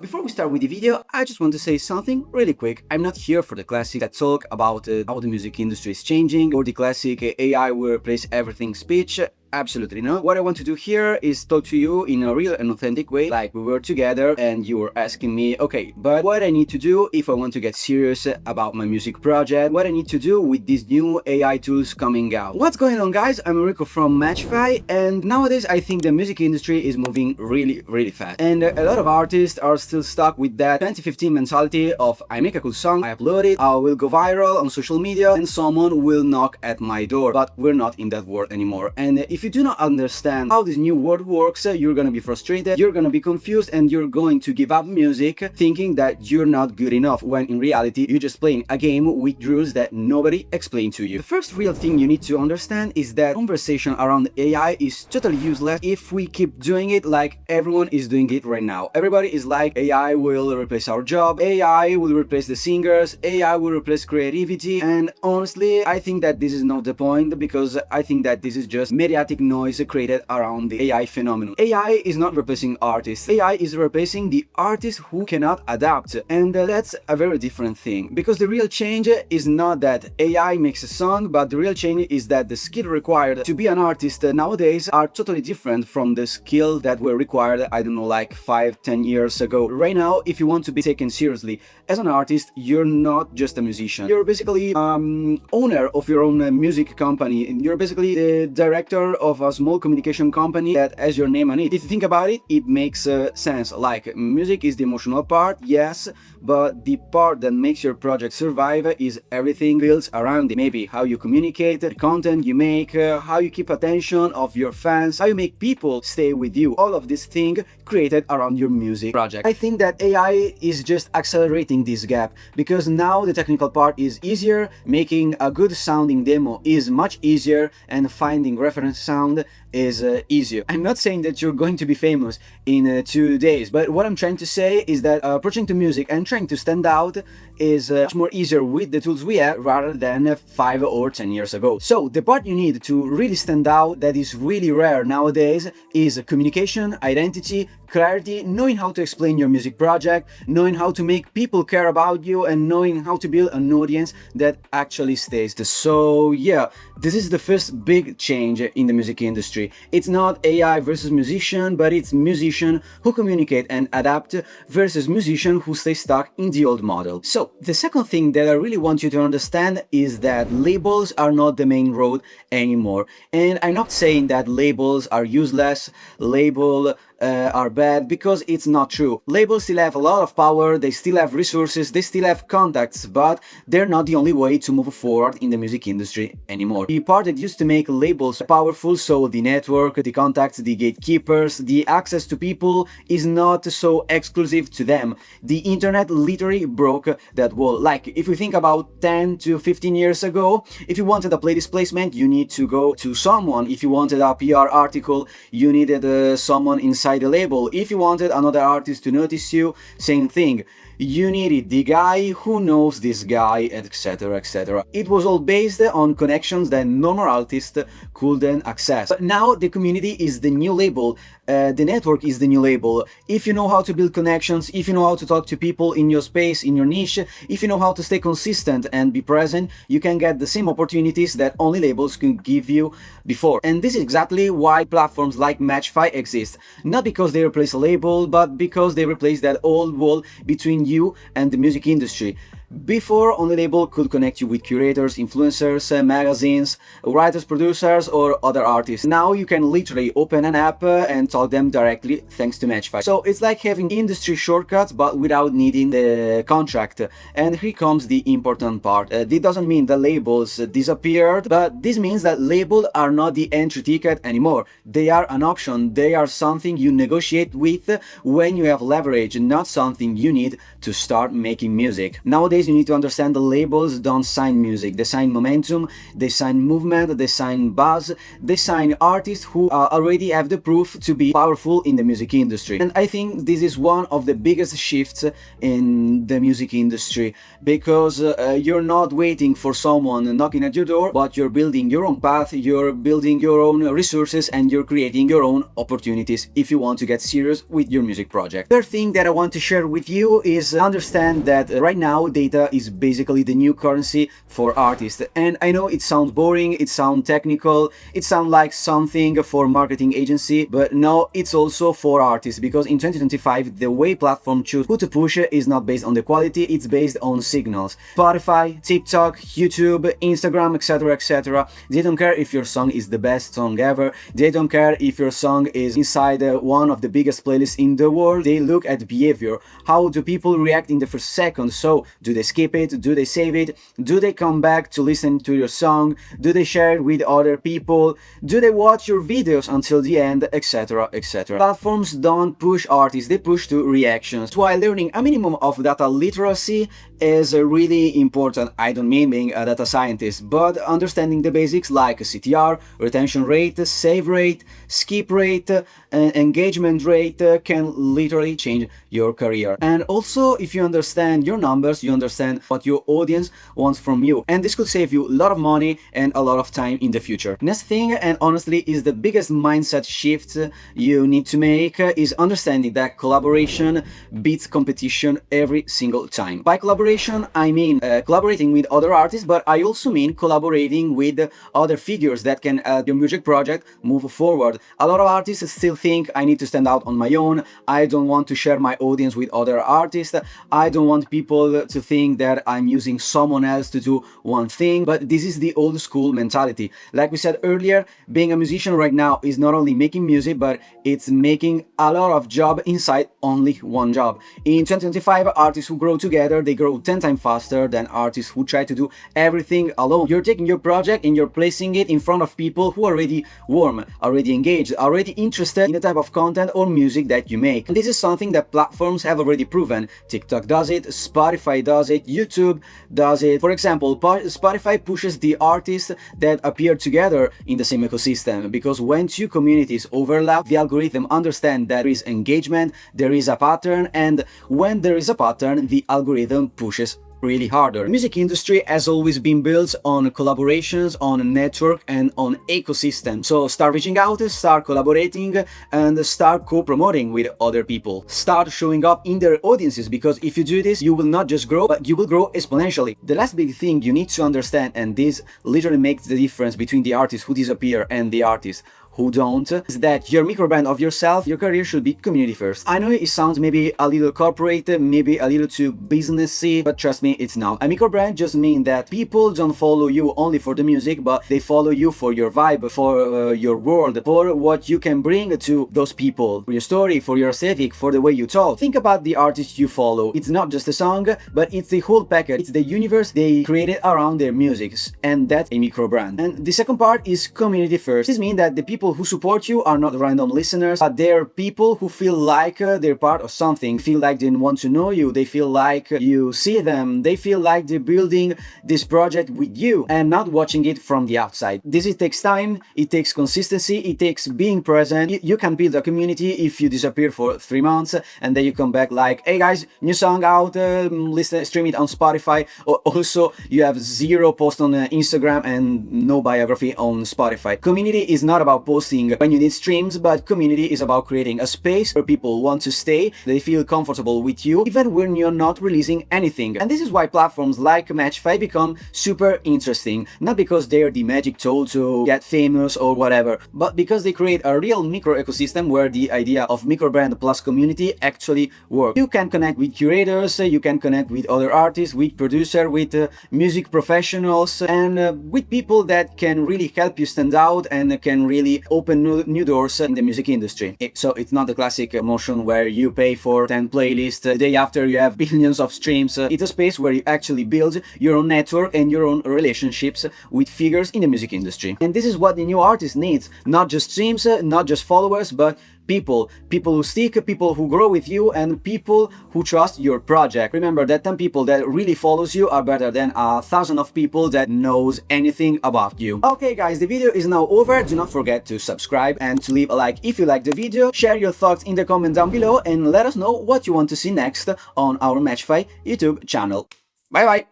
Before we start with the video, I just want to say something really quick. I'm not here for the classic that talk about how the music industry is changing or the classic AI will replace everything speech. Absolutely not. What I want to do here is talk to you in a real and authentic way, like we were together and you were asking me, okay, but what I need to do if I want to get serious about my music project, what I need to do with these new AI tools coming out. What's going on, guys? I'm Enrico from Matchfy, and nowadays I think the music industry is moving really fast. And a lot of artists are still stuck with that 2015 mentality of I make a cool song, I upload it, I will go viral on social media, and someone will knock at my door. But we're not in that world anymore. And if you do not understand how this new world works, you're gonna be frustrated, you're gonna be confused, and you're going to give up music thinking that you're not good enough, when in reality you're just playing a game with rules that nobody explained to you. The first real thing you need to understand is that conversation around AI is totally useless if we keep doing it like everyone is doing it right now. Everybody is like, AI will replace our job, AI will replace the singers, AI will replace creativity, and honestly I think that this is not the point, because I think that this is just mediatic noise created around the AI phenomenon. AI is not replacing artists, AI is replacing the artists who cannot adapt, and that's a very different thing, because the real change is not that AI makes a song, but the real change is that the skill required to be an artist nowadays are totally different from the skill that were required, I don't know, like 5-10 years ago. Right now, if you want to be taken seriously as an artist, you're not just a musician, you're basically owner of your own music company, and you're basically the director of a small communication company that has your name on it. If you think about it, it makes sense. Like, music is the emotional part, yes, but the part that makes your project survive is everything built around it. Maybe how you communicate, the content you make, how you keep attention of your fans, how you make people stay with you. All of this thing created around your music project. I think that AI is just accelerating this gap, because now the technical part is easier, making a good sounding demo is much easier, and finding reference sound is easier. I'm not saying that you're going to be famous in 2 days, but what I'm trying to say is that approaching to music and trying to stand out is much more easier with the tools we have rather than 5 or 10 years ago. So the part you need to really stand out, that is really rare nowadays, is communication, identity, clarity, knowing how to explain your music project, knowing how to make people care about you, and knowing how to build an audience that actually stays. So yeah, this is the first big change in the music industry. It's not AI versus musician, but it's musician who communicate and adapt versus musician who stay stuck in the old model. So the second thing that I really want you to understand is that labels are not the main road anymore. And I'm not saying that labels are useless, are bad, because it's not true. Labels still have a lot of power, they still have resources, they still have contacts, but they're not the only way to move forward in the music industry anymore. The part that used to make labels powerful, so the network, the contacts, the gatekeepers, the access to people, is not so exclusive to them. The internet literally broke that wall. Like, if we think about 10 to 15 years ago, if you wanted a playlist placement, you need to go to someone. If you wanted a PR article, you needed someone inside the label. If you wanted another artist to notice you, same thing. You needed the guy who knows this guy, etc, etc. It was all based on connections that normal artists couldn't access. But now the community is the new label, the network is the new label. If you know how to build connections, if you know how to talk to people in your space, in your niche, if you know how to stay consistent and be present, you can get the same opportunities that only labels could give you before. And this is exactly why platforms like Matchfy exist. Not because they replace a label, but because they replace that old wall between you and the music industry. Before, only label could connect you with curators, influencers, magazines, writers, producers, or other artists. Now you can literally open an app and talk them directly thanks to Matchfy. So it's like having industry shortcuts but without needing the contract. And here comes the important part. This doesn't mean the labels disappeared, but this means that labels are not the entry ticket anymore. They are an option. They are something you negotiate with when you have leverage, not something you need to start making music. Nowadays Nowadays, you need to understand the labels don't sign music. They sign momentum, they sign movement, they sign buzz, they sign artists who already have the proof to be powerful in the music industry. And I think this is one of the biggest shifts in the music industry, because you're not waiting for someone knocking at your door, but you're building your own path, you're building your own resources, and you're creating your own opportunities if you want to get serious with your music project. Third thing that I want to share with you is understand that right now data is basically the new currency for artists. And I know it sounds boring, it sounds technical, it sounds like something for marketing agency, but no, it's also for artists, because in 2025 the way platform choose who to push is not based on the quality, it's based on signals. Spotify, TikTok, YouTube, Instagram, etc, etc. They don't care if your song is the best song ever, they don't care if your song is inside one of the biggest playlists in the world. They look at behavior. How do people react in the first second? So do they skip it? Do they save it? Do they come back to listen to your song? Do they share it with other people? Do they watch your videos until the end, etc, etc. Platforms don't push artists, they push to reactions. While learning a minimum of data literacy is really important. I don't mean being a data scientist, but understanding the basics like CTR, retention rate, save rate, skip rate, engagement rate can literally change your career. And also, if you understand your numbers, you understand what your audience wants from you, and this could save you a lot of money and a lot of time in the future. Next thing, and honestly is the biggest mindset shift you need to make, is understanding that collaboration beats competition every single time. By collaboration, I mean collaborating with other artists, but I also mean collaborating with other figures that can help your music project move forward. A lot of artists still think I need to stand out on my own, I don't want to share my audience with other artists, I don't want people to think that I'm using someone else to do one thing, but this is the old school mentality. Like we said earlier, being a musician right now is not only making music, but it's making a lot of job inside only one job. In 2025, artists who grow together, they grow 10 times faster than artists who try to do everything alone. You're taking your project and you're placing it in front of people who are already warm, already engaged, already interested in the type of content or music that you make. And this is something that platforms have already proven. TikTok does it, Spotify does it, YouTube does it. For example, Spotify pushes the artists that appear together in the same ecosystem, because when two communities overlap, the algorithm understands there is engagement, there is a pattern, and when there is a pattern, the algorithm pushes really harder. The music industry has always been built on collaborations, on network, and on ecosystem. So start reaching out, start collaborating, and start co-promoting with other people. Start showing up in their audiences, because if you do this, you will not just grow, but you will grow exponentially. The last big thing you need to understand, and this literally makes the difference between the artists who disappear and the artists who don't, is that your microbrand of yourself, your career should be community first. I know it sounds maybe a little corporate, maybe a little too businessy, but trust me, it's not. A microbrand just means that people don't follow you only for the music, but they follow you for your vibe, for your world, for what you can bring to those people, for your story, for your aesthetic, for the way you talk. Think about the artists you follow. It's not just a song, but it's the whole package. It's the universe they created around their music, and that's a microbrand. And the second part is community first. This means that the people who support you are not random listeners, but they're people who feel like they're part of something, feel like they want to know you, they feel like you see them, they feel like they're building this project with you and not watching it from the outside. It takes time, it takes consistency, it takes being present. You can build a community if you disappear for 3 months and then you come back like, hey guys, new song out, listen, stream it on Spotify. Or also you have 0 posts on Instagram and no biography on Spotify. Community is not about posting when you need streams, but community is about creating a space where people want to stay, they feel comfortable with you, even when you're not releasing anything. And this is why platforms like Match5 become super interesting, not because they're the magic tool to get famous or whatever, but because they create a real micro ecosystem where the idea of microbrand plus community actually works. You can connect with curators, you can connect with other artists, with producers, with music professionals, and with people that can really help you stand out and can really open new doors in the music industry. So it's not the classic motion where you pay for 10 playlists the day after you have billions of streams. It's a space where you actually build your own network and your own relationships with figures in the music industry. And this is what the new artist needs. Not just streams, not just followers, but people who stick, people who grow with you, and people who trust your project. Remember that 10 people that really follows you are better than 1,000 of people that knows anything about you. Okay guys, the video is now over. Do not forget to subscribe and to leave a like if you like the video. Share your thoughts in the comment down below and let us know what you want to see next on our Matchify YouTube channel. Bye bye!